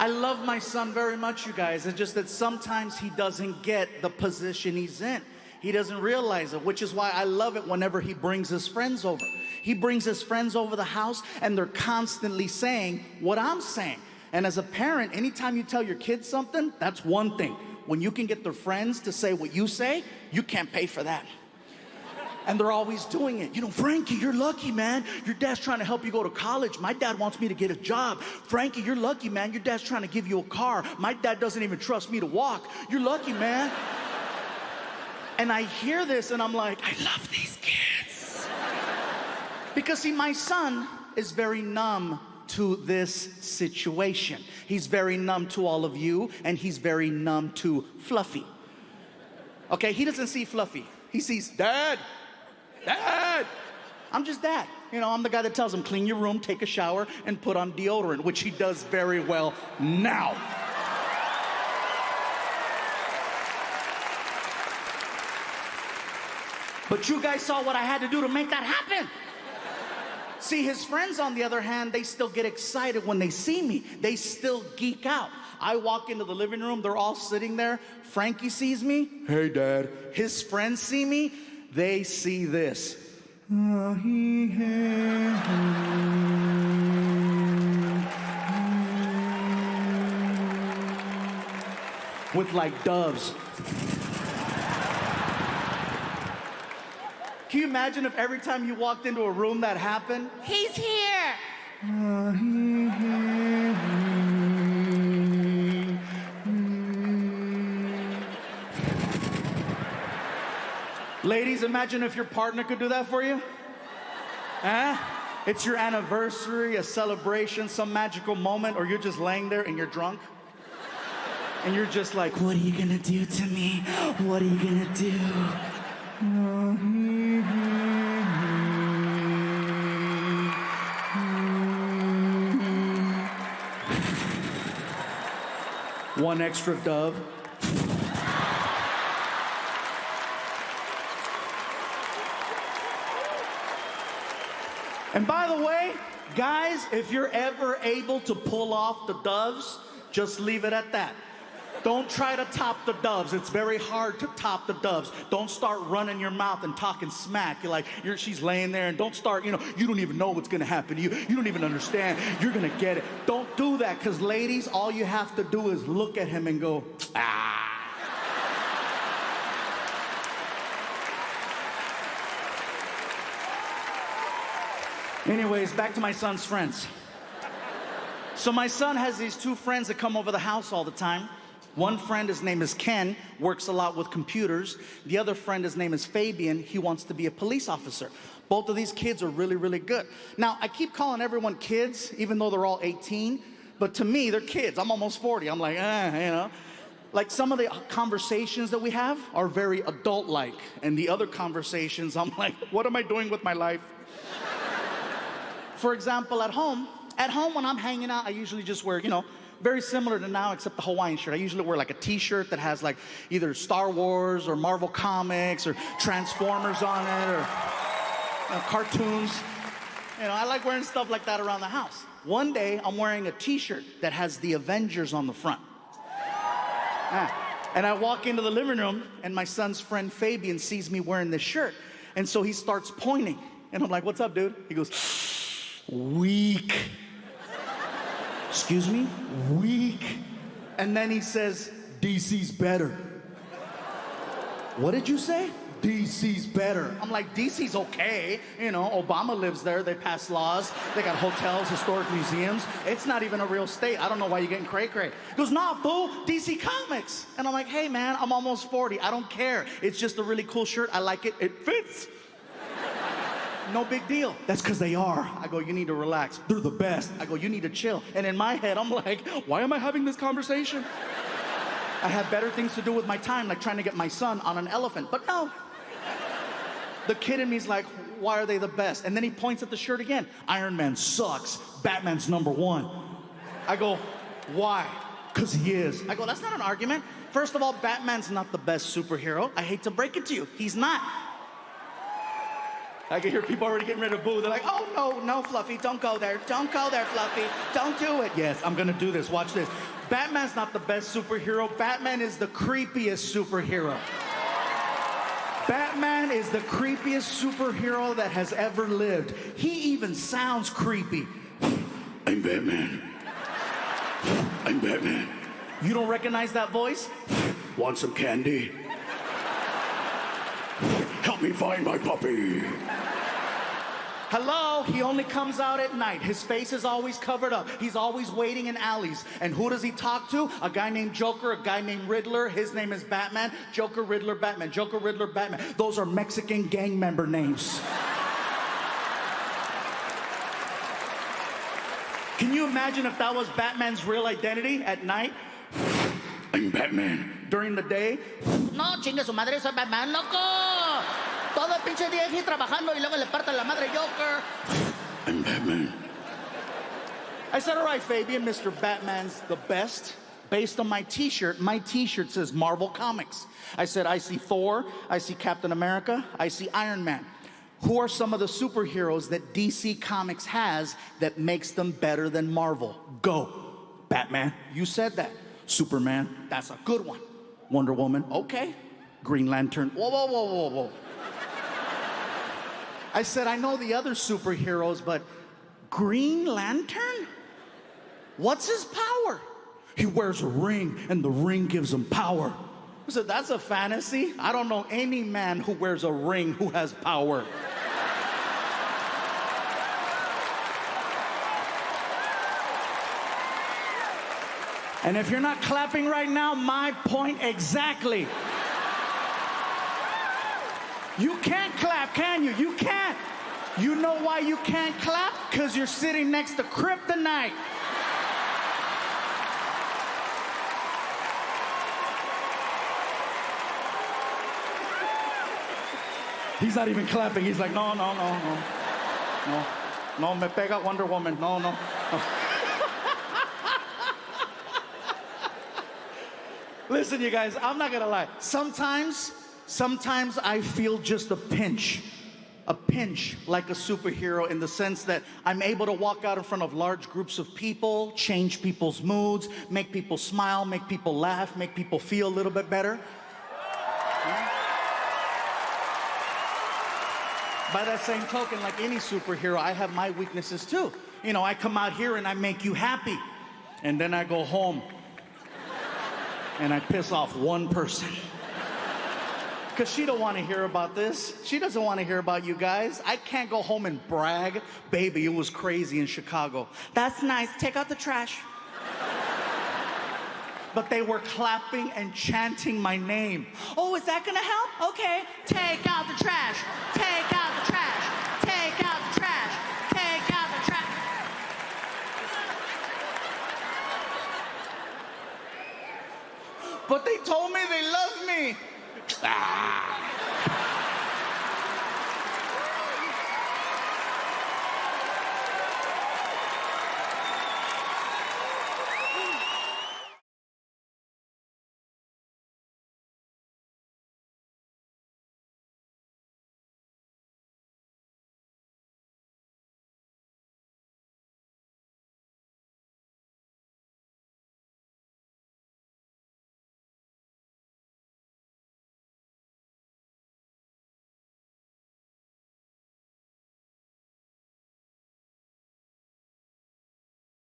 I love my son very much, you guys. It's just that sometimes he doesn't get the position he's in. He doesn't realize it, which is why I love it whenever he brings his friends over. He brings his friends over the house and they're constantly saying what I'm saying. And as a parent, anytime you tell your kids something, that's one thing. When you can get their friends to say what you say, you can't pay for that. And they're always doing it. You know, Frankie, you're lucky, man. Your dad's trying to help you go to college. My dad wants me to get a job. Frankie, you're lucky, man. Your dad's trying to give you a car. My dad doesn't even trust me to walk. You're lucky, man. And I hear this and I'm like, I love these kids. Because see, my son is very numb to this situation. He's very numb to all of you, and he's very numb to Fluffy. Okay, he doesn't see Fluffy. He sees Dad. Dad! I'm just Dad. You know, I'm the guy that tells him, clean your room, take a shower, and put on deodorant, which he does very well now. But you guys saw what I had to do to make that happen. See, his friends, on the other hand, they still get excited when they see me. They still geek out. I walk into the living room, they're all sitting there. Frankie sees me. Hey, Dad. His friends see me. They see this. With like doves. Can you imagine if every time you walked into a room that happened? He's here. Ladies, imagine if your partner could do that for you. Huh? It's your anniversary, a celebration, some magical moment, or you're just laying there and you're drunk. And you're just like, what are you gonna do to me? What are you gonna do? One extra dove. And by the way, guys, if you're ever able to pull off the doves, just leave it at that. Don't try to top the doves. It's very hard to top the doves. Don't start running your mouth and talking smack. She's laying there, and don't start, you don't even know what's gonna happen to you. You don't even understand. You're gonna get it. Don't do that, because ladies, all you have to do is look at him and go, ah. Anyways, back to my son's friends. So my son has these two friends that come over the house all the time. One friend, his name is Ken, works a lot with computers. The other friend, his name is Fabian. He wants to be a police officer. Both of these kids are really, really good. Now, I keep calling everyone kids, even though they're all 18. But to me, they're kids. I'm almost 40. I'm like, Like some of the conversations that we have are very adult-like. And the other conversations, I'm like, what am I doing with my life? For example, at home when I'm hanging out, I usually just wear, very similar to now, except the Hawaiian shirt. I usually wear like a t-shirt that has like either Star Wars or Marvel Comics or Transformers on it or cartoons. I like wearing stuff like that around the house. One day, I'm wearing a t-shirt that has the Avengers on the front. And I walk into the living room, and my son's friend Fabian sees me wearing this shirt. And so he starts pointing. And I'm like, what's up, dude? He goes, weak. Excuse me? Weak. And then he says, DC's better. What did you say? DC's better. I'm like, DC's okay. Obama lives there. They pass laws. They got hotels, historic museums. It's not even a real state. I don't know why you're getting cray-cray. He goes, nah, fool, DC Comics. And I'm like, hey, man, I'm almost 40. I don't care. It's just a really cool shirt. I like it. It fits. No big deal. That's because they are. I go, you need to relax. They're the best. I go, you need to chill. And in my head, I'm like, why am I having this conversation? I have better things to do with my time, like trying to get my son on an elephant. But no. The kid in me's like, why are they the best? And then he points at the shirt again. Iron Man sucks. Batman's #1. I go, why? Because he is. I go, that's not an argument. First of all, Batman's not the best superhero. I hate to break it to you. He's not. I can hear people already getting ready to boo. They're like, oh, no, Fluffy, don't go there. Don't go there, Fluffy. Don't do it. Yes, I'm going to do this. Watch this. Batman's not the best superhero. Batman is the creepiest superhero. Batman is the creepiest superhero that has ever lived. He even sounds creepy. I'm Batman. I'm Batman. You don't recognize that voice? Want some candy? Help me find my puppy. Hello, he only comes out at night. His face is always covered up. He's always waiting in alleys. And who does he talk to? A guy named Joker, a guy named Riddler. His name is Batman. Joker, Riddler, Batman. Joker, Riddler, Batman. Those are Mexican gang member names. Can you imagine if that was Batman's real identity at night? I'm Batman. During the day, no, chingue su madre, soy Batman, loco. Todo el pinche día aquí trabajando y luego le parte la madre Joker. I'm Batman. I said, all right, Fabian, Mr. Batman's the best. Based on my t-shirt says Marvel Comics. I said, I see Thor, I see Captain America, I see Iron Man. Who are some of the superheroes that DC Comics has that makes them better than Marvel? Go. Batman, you said that. Superman, that's a good one. Wonder Woman, okay. Green Lantern, whoa. I said, I know the other superheroes, but Green Lantern? What's his power? He wears a ring, and the ring gives him power. I said, that's a fantasy. I don't know any man who wears a ring who has power. And if you're not clapping right now, my point exactly. You can't clap, can you? You can't. You know why you can't clap? Because you're sitting next to kryptonite. He's not even clapping. He's like, no, me pega Wonder Woman. No. Listen, you guys, I'm not gonna lie. Sometimes I feel just a pinch like a superhero, in the sense that I'm able to walk out in front of large groups of people, change people's moods, make people smile, make people laugh, make people feel a little bit better. By that same token, like any superhero, I have my weaknesses too. You know, I come out here and I make you happy, and then I go home and I piss off one person. Because she don't want to hear about this. She doesn't want to hear about you guys. I can't go home and brag. Baby, it was crazy in Chicago. That's nice. Take out the trash. But they were clapping and chanting my name. Oh, is that going to help? Okay. Take out the trash. Take out the trash. Take out the trash. Take out the trash. But they told me they love me. Ah.